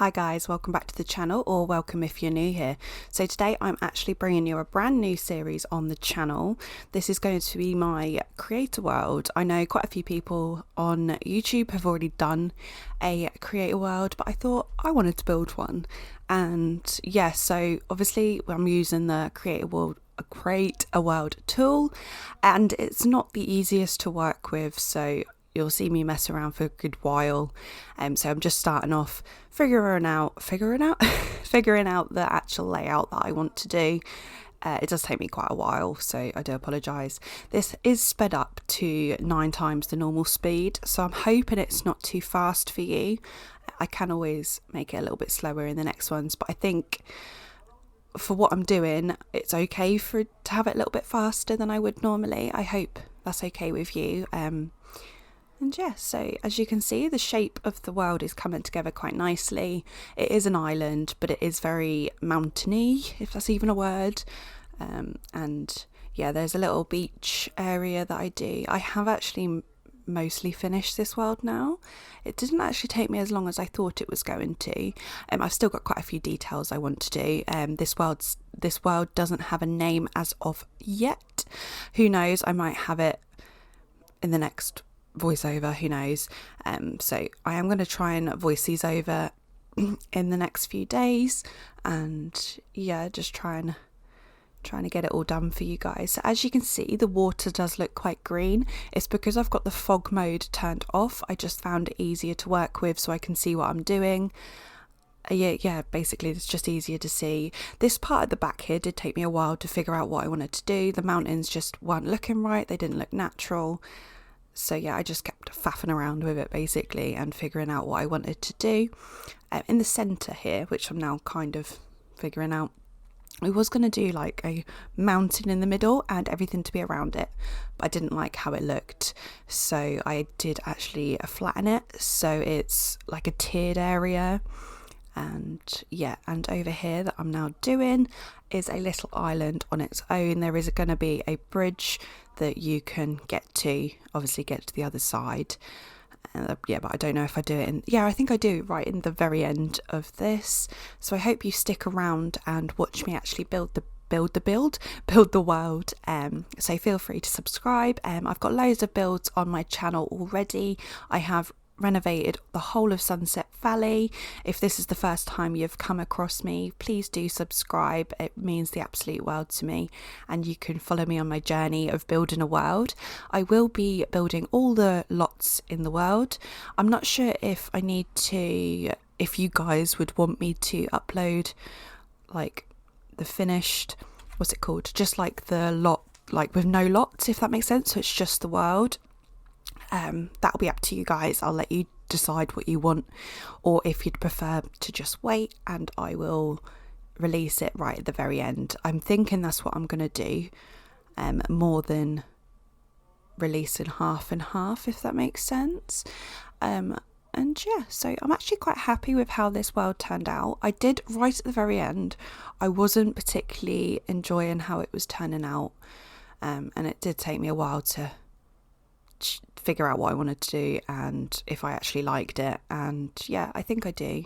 Hi guys, welcome back to the channel, or welcome if you're new here. So today I'm actually bringing you a brand new series on the channel. This is going to be my creator world. I know quite a few people on YouTube have already done a creator world, but I thought I wanted to build one. And yeah, so obviously I'm using the create a world tool, and it's not the easiest to work with, so you'll see me mess around for a good while. So I'm just starting off figuring out the actual layout that I want to do. It does take me quite a while, so I do apologise. This is sped up to 9 times the normal speed, so I'm hoping it's not too fast for you. I can always make it a little bit slower in the next ones, but I think for what I'm doing, it's okay to have it a little bit faster than I would normally. I hope that's okay with you. And yeah, so as you can see, the shape of the world is coming together quite nicely. It is an island, but it is very mountainy, if that's even a word. And yeah, there's a little beach area that I do. I have actually mostly finished this world now. It didn't actually take me as long as I thought it was going to. I've still got quite a few details I want to do. This world doesn't have a name as of yet. Who knows? I might have it in the next voiceover, who knows. So I am going to try and voice these over in the next few days, and yeah, just trying to get it all done for you guys. So as you can see, the water does look quite green. It's because I've got the fog mode turned off. I just found it easier to work with so I can see what I'm doing. Yeah, basically it's just easier to see. This part at the back here did take me a while to figure out what I wanted to do. The mountains just weren't looking right, they didn't look natural. So yeah, I just kept faffing around with it basically and figuring out what I wanted to do. In the centre here, which I'm now kind of figuring out, I was going to do like a mountain in the middle and everything to be around it, but I didn't like how it looked. So I did actually flatten it, so it's like a tiered area. And yeah, and over here that I'm now doing is a little island on its own. There is going to be a bridge that you can get to the other side. Yeah, but I don't know if I do it I think I do right in the very end of this. So I hope you stick around and watch me actually build the world. So feel free to subscribe. I've got loads of builds on my channel already. I have renovated the whole of Sunset Valley. If this is the first time you've come across me, please do subscribe. It means the absolute world to me, and you can follow me on my journey of building a world. I will be building all the lots in the world. I'm not sure if you guys would want me to upload like the finished, what's it called, just like the lot, like with no lots, if that makes sense, so it's just the world. That'll be up to you guys. I'll let you decide what you want, or if you'd prefer to just wait and I will release it right at the very end. I'm thinking that's what I'm going to do, more than releasing half and half, if that makes sense. And yeah, so I'm actually quite happy with how this world turned out. I did right at the very end, I wasn't particularly enjoying how it was turning out, and it did take me a while to figure out what I wanted to do and if I actually liked it. And yeah, I think I do.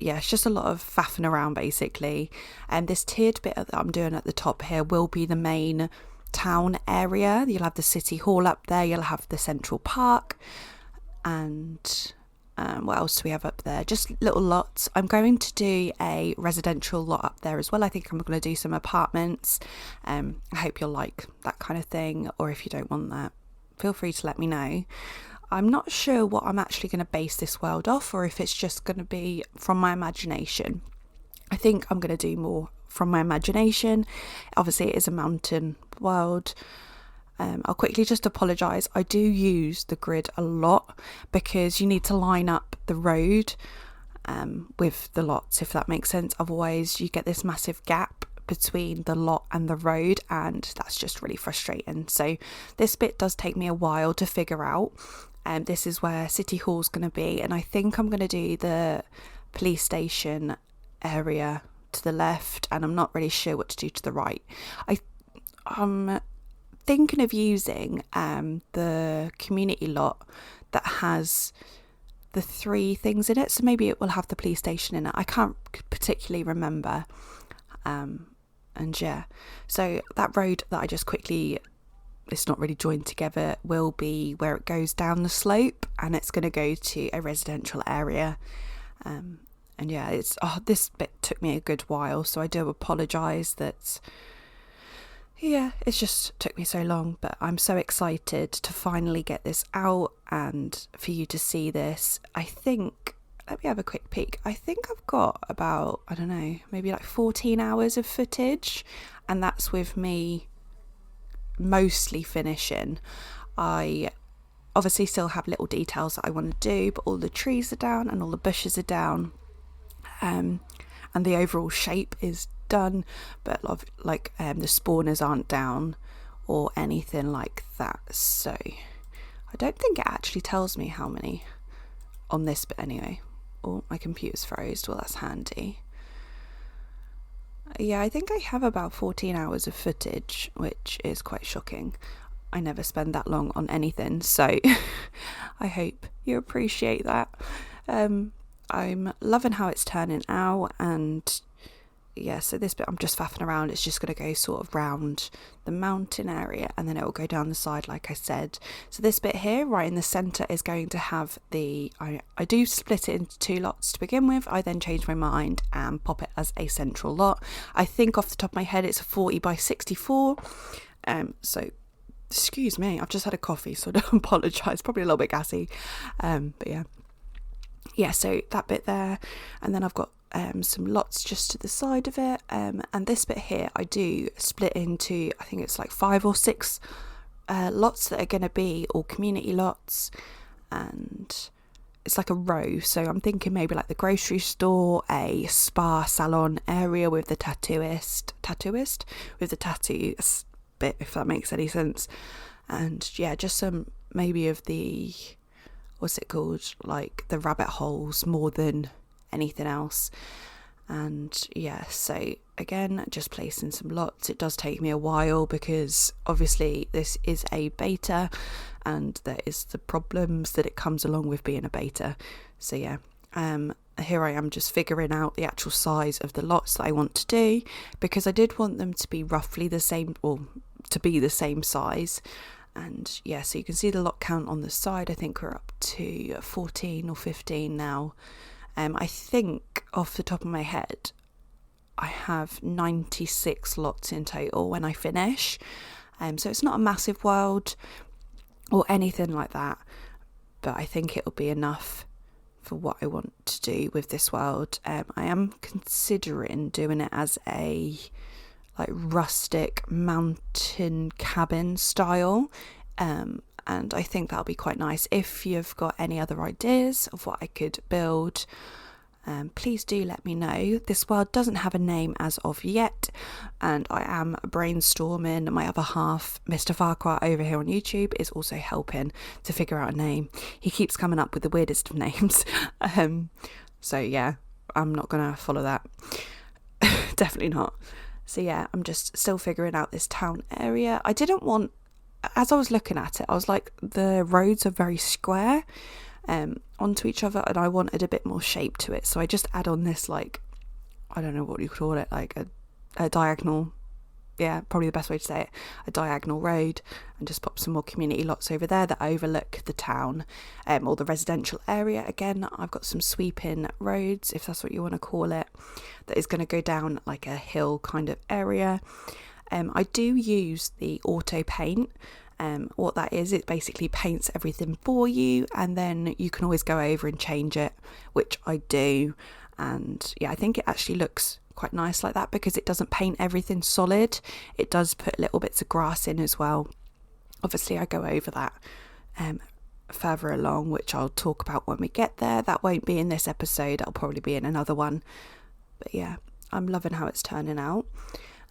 Yeah, it's just a lot of faffing around basically. And this tiered bit that I'm doing at the top here will be the main town area. You'll have the city hall up there, you'll have the central park, and what else do we have up there? Just little lots. I'm going to do a residential lot up there as well. I think I'm going to do some apartments. I hope you'll like that kind of thing, or if you don't want that, feel free to let me know. I'm not sure what I'm actually going to base this world off, or if it's just going to be from my imagination. I think I'm going to do more from my imagination. Obviously, it is a mountain world. I'll quickly just apologise. I do use the grid a lot because you need to line up the road with the lots, if that makes sense. Otherwise, you get this massive gap between the lot and the road, and that's just really frustrating. So this bit does take me a while to figure out, and this is where City Hall's going to be, and I think I'm going to do the police station area to the left, and I'm not really sure what to do to the right. I'm thinking of using the community lot that has the 3 things in it, so maybe it will have the police station in it. I can't particularly remember. And yeah, so that road that I just quickly, it's not really joined together, will be where it goes down the slope, and it's going to go to a residential area. And yeah, this bit took me a good while, so I do apologise that, yeah, it's just took me so long, but I'm so excited to finally get this out and for you to see this. I think, let me have a quick peek. I think I've got about, I don't know, maybe like 14 hours of footage, and that's with me mostly finishing. I obviously still have little details that I want to do, but all the trees are down and all the bushes are down, and the overall shape is done, but the spawners aren't down or anything like that. So I don't think it actually tells me how many on this bit anyway. Oh, my computer's froze. Well, that's handy. Yeah, I think I have about 14 hours of footage, which is quite shocking. I never spend that long on anything, so I hope you appreciate that. I'm loving how it's turning out, and yeah, so this bit I'm just faffing around. It's just going to go sort of round the mountain area, and then it will go down the side like I said. So this bit here right in the centre is going to have I do split it into 2 lots to begin with. I then change my mind and pop it as a central lot. I think off the top of my head it's a 40 by 64. So excuse me, I've just had a coffee, so I don't apologise, probably a little bit gassy, but yeah, so that bit there, and then I've got some lots just to the side of it, and this bit here I do split into, I think it's like 5 or 6 lots that are going to be all community lots, and it's like a row. So I'm thinking maybe like the grocery store, a spa salon area with the tattooist with the tattoos bit, if that makes any sense, and yeah, just some maybe of the, what's it called, like the rabbit holes more than anything else. And yeah, so again, just placing some lots. It does take me a while because obviously this is a beta and there is the problems that it comes along with being a beta. So yeah, here I am just figuring out the actual size of the lots that I want to do, because I did want them to be roughly the same, or to be the same size. And yeah, so you can see the lot count on the side. I think we're up to 14 or 15 now. I think off the top of my head, I have 96 lots in total when I finish. So it's not a massive world or anything like that, but I think it'll be enough for what I want to do with this world. I am considering doing it as a like rustic mountain cabin style, and I think that'll be quite nice. If you've got any other ideas of what I could build, please do let me know. This world doesn't have a name as of yet, and I am brainstorming. My other half, Mr. Farquhar over here on YouTube, is also helping to figure out a name. He keeps coming up with the weirdest of names. So yeah, I'm not gonna follow that. Definitely not. So yeah, I'm just still figuring out this town area. I didn't want, as I was looking at it, I was like, the roads are very square onto each other, and I wanted a bit more shape to it. So I just add on this, like, I don't know what you call it, like a diagonal, yeah, probably the best way to say it, a diagonal road, and just pop some more community lots over there that overlook the town, or the residential area. Again, I've got some sweeping roads, if that's what you want to call it, that is going to go down like a hill kind of area. I do use the auto paint. What that is, it basically paints everything for you, and then you can always go over and change it, which I do. And yeah, I think it actually looks quite nice like that, because it doesn't paint everything solid. It does put little bits of grass in as well. Obviously I go over that further along, which I'll talk about when we get there. That won't be in this episode, that'll probably be in another one. But yeah, I'm loving how it's turning out.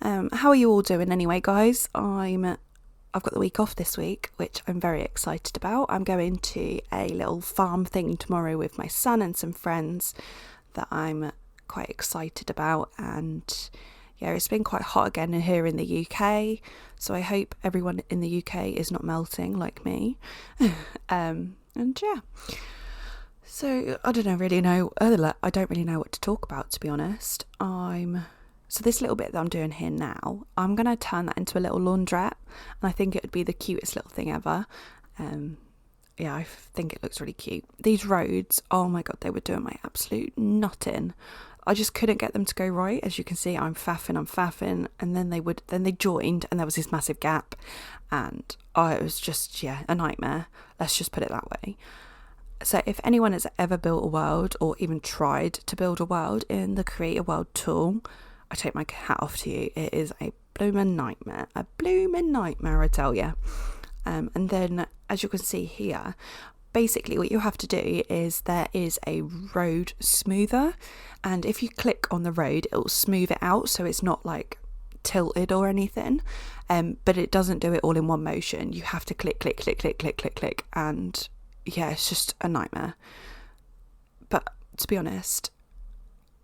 How are you all doing anyway, guys? I've got the week off this week, which I'm very excited about. I'm going to a little farm thing tomorrow with my son and some friends that I'm quite excited about. And yeah, it's been quite hot again here in the UK, so I hope everyone in the UK is not melting like me. And yeah, So I don't really know what to talk about, to be honest. So this little bit that I'm doing here now, I'm going to turn that into a little laundrette, and I think it would be the cutest little thing ever. Yeah, I think it looks really cute. These roads, oh my god, they were doing my absolute nutting. I just couldn't get them to go right. As you can see, I'm faffing, and then they joined, and there was this massive gap, and it was just, yeah, a nightmare. Let's just put it that way. So if anyone has ever built a world, or even tried to build a world in the Create a World tool, I take my hat off to you. It is a blooming nightmare, I tell you. And then, as you can see here, basically what you have to do is there is a road smoother, and if you click on the road, it will smooth it out so it's not like tilted or anything, but it doesn't do it all in one motion. You have to click, and yeah, it's just a nightmare. But to be honest,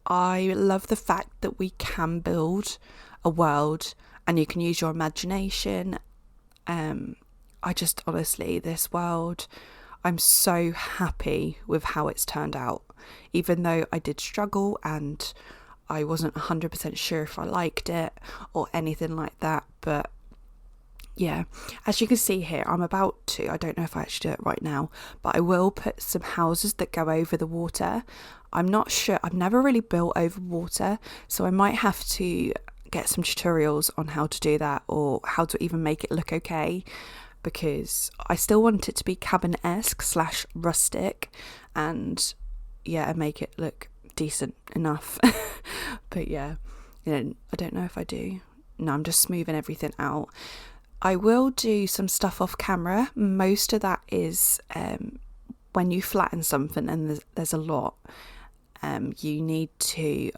I love the fact that we can build a world and you can use your imagination. I just, honestly, this world, I'm so happy with how it's turned out, even though I did struggle and I wasn't 100% sure if I liked it or anything like that. But yeah, as you can see here, I don't know if I actually do it right now, but I will put some houses that go over the water. I'm not sure, I've never really built over water, so I might have to get some tutorials on how to do that, or how to even make it look okay, because I still want it to be cabin-esque / rustic, and yeah, make it look decent enough. But yeah, I don't know if I do. No, I'm just smoothing everything out. I will do some stuff off camera. Most of that is when you flatten something and there's a lot, you need to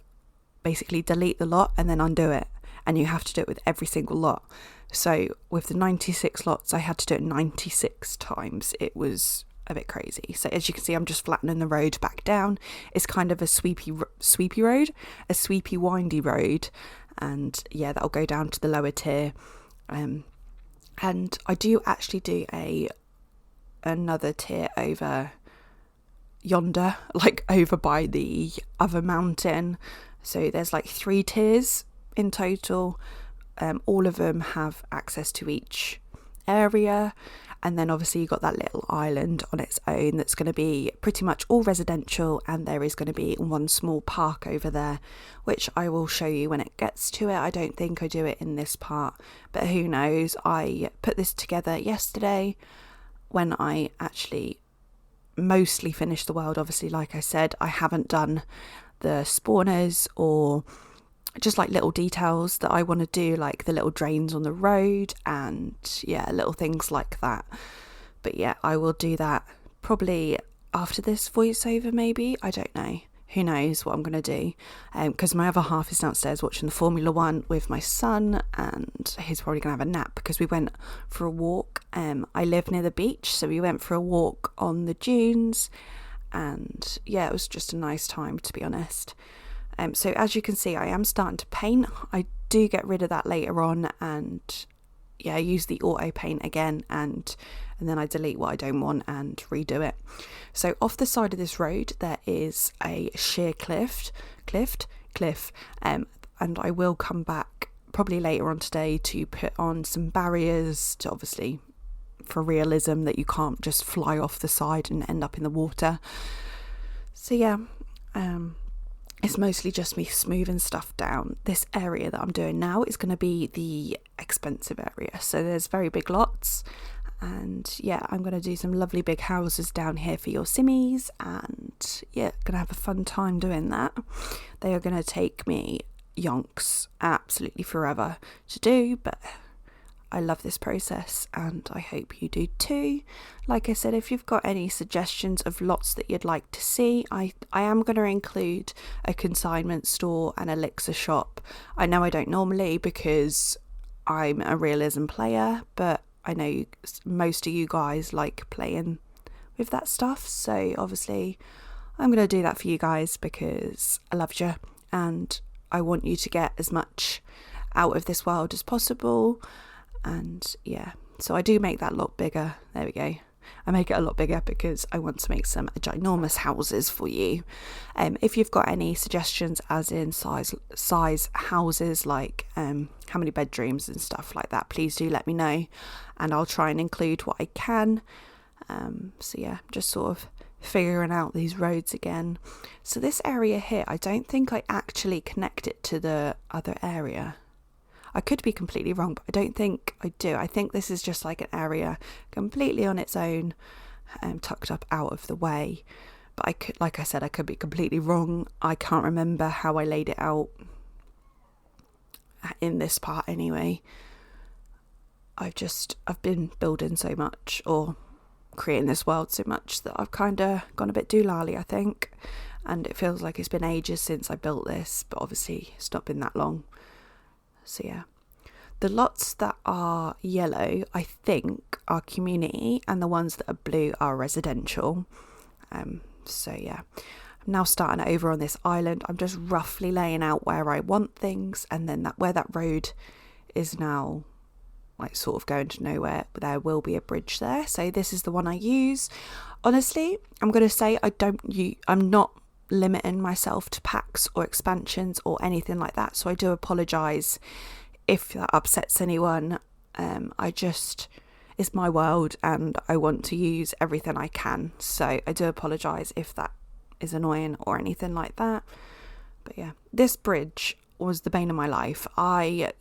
basically delete the lot and then undo it, and you have to do it with every single lot. So with the 96 lots, I had to do it 96 times. It was a bit crazy. So as you can see, I'm just flattening the road back down. It's kind of a sweepy road, a sweepy windy road, and yeah, that'll go down to the lower tier. And I do actually do another tier over yonder, like over by the other mountain. So there's like 3 tiers in total. All of them have access to each area, and then obviously you've got that little island on its own that's going to be pretty much all residential, and there is going to be one small park over there, which I will show you when it gets to it. I don't think I do it in this part, but who knows. I put this together yesterday when I actually mostly finished the world. Obviously, like I said, I haven't done the spawners or just like little details that I want to do, like the little drains on the road and yeah, little things like that. But yeah, I will do that probably after this voiceover, maybe. I don't know. Who knows what I'm going to do, because my other half is downstairs watching the Formula 1 with my son, and he's probably going to have a nap because we went for a walk. I live near the beach, so we went for a walk on the dunes, and yeah, it was just a nice time, to be honest. So as you can see, I am starting to paint. I do get rid of that later on, and yeah, I use the auto paint again, and then I delete what I don't want and redo it. So off the side of this road there is a sheer cliff, and I will come back probably later on today to put on some barriers to, obviously, for realism, that you can't just fly off the side and end up in the water. So yeah, it's mostly just me smoothing stuff down. This area that I'm doing now is going to be the expensive area. So there's very big lots. And yeah, I'm going to do some lovely big houses down here for your simmies. And yeah, going to have a fun time doing that. They are going to take me yonks absolutely forever to do. But I love this process, and I hope you do too. Like I said, if you've got any suggestions of lots that you'd like to see, I am going to include a consignment store and elixir shop. I know I don't normally because I'm a realism player, but I know most of you guys like playing with that stuff, so obviously I'm going to do that for you guys because I love you and I want you to get as much out of this world as possible. And yeah, so I do make that lot bigger. There we go. I make it a lot bigger because I want to make some ginormous houses for you. If you've got any suggestions as in size houses, like how many bedrooms and stuff like that, please do let me know, and I'll try and include what I can. So yeah, just sort of figuring out these roads again. So this area here, I don't think I actually connect it to the other area. I could be completely wrong, but I don't think I do. I think this is just like an area completely on its own, tucked up out of the way. But I could, like I said, I could be completely wrong. I can't remember how I laid it out in this part anyway. I've been building so much, or creating this world so much, that I've kind of gone a bit doolally, I think, and it feels like it's been ages since I built this, but obviously it's not been that long. So yeah, the lots that are yellow I think are community, and the ones that are blue are residential. So yeah, I'm now starting over on this island. I'm just roughly laying out where I want things, and then where that road is now like sort of going to nowhere, there will be a bridge there. So this is the one I use. Honestly, I'm going to say I'm not limiting myself to packs or expansions or anything like that, so I do apologise if that upsets anyone. It's my world and I want to use everything I can, so I do apologise if that is annoying or anything like that. But yeah, this bridge was the bane of my life. I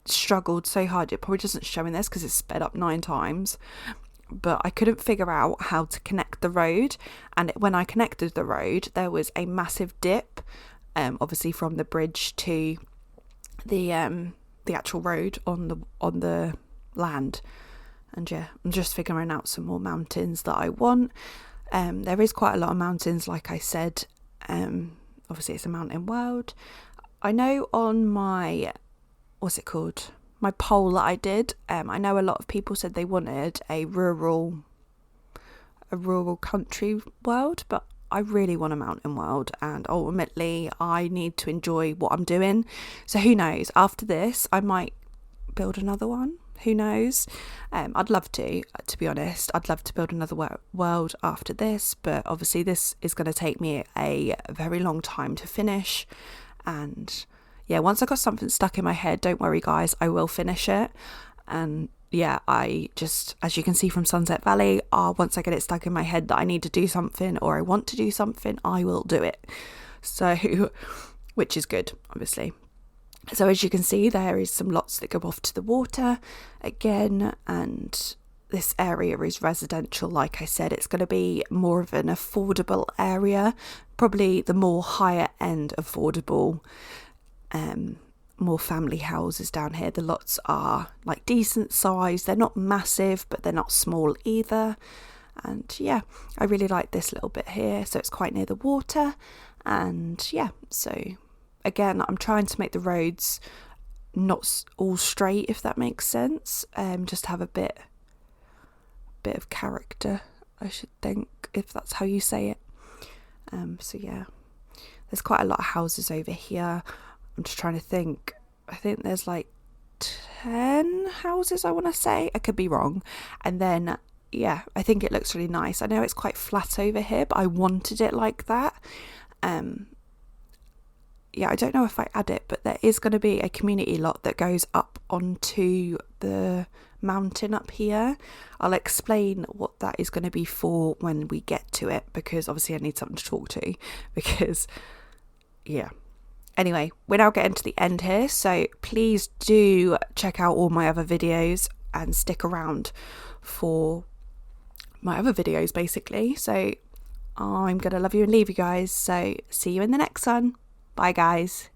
struggled so hard. It probably doesn't show in this because it's sped up 9 times, but I couldn't figure out how to connect the road, and when I connected the road there was a massive dip, obviously from the bridge to the actual road on the land. And yeah, I'm just figuring out some more mountains that I want. There is quite a lot of mountains, like I said. Obviously it's a mountain world. I know on my my poll that I did, I know a lot of people said they wanted a rural country world, but I really want a mountain world, and ultimately I need to enjoy what I'm doing. So who knows, after this I might build another one. Who knows? I'd love to be honest. I'd love to build another world after this, but obviously this is going to take me a very long time to finish. And yeah, once I got something stuck in my head, don't worry guys, I will finish it. And yeah, I just, as you can see from Sunset Valley, once I get it stuck in my head that I need to do something or I want to do something, I will do it. So, which is good, obviously. So as you can see, there is some lots that go off to the water again, and this area is residential. Like I said, it's going to be more of an affordable area, probably the more higher end affordable, more family houses down here. The lots are like decent size. They're not massive, but they're not small either. And yeah, I really like this little bit here. So it's quite near the water. And yeah, so again, I'm trying to make the roads not all straight, if that makes sense. Just have a bit of character, I should think, if that's how you say it. So yeah, there's quite a lot of houses over here. I'm just trying to think. I think there's like 10 houses, I want to say. I could be wrong. And then, yeah, I think it looks really nice. I know it's quite flat over here, but I wanted it like that. Yeah, I don't know if I add it, but there is going to be a community lot that goes up onto the mountain up here. I'll explain what that is going to be for when we get to it, because obviously I need something to talk to, because yeah. Anyway, we're now getting to the end here, so please do check out all my other videos and stick around for my other videos, basically. So I'm going to love you and leave you guys, so see you in the next one. Bye guys.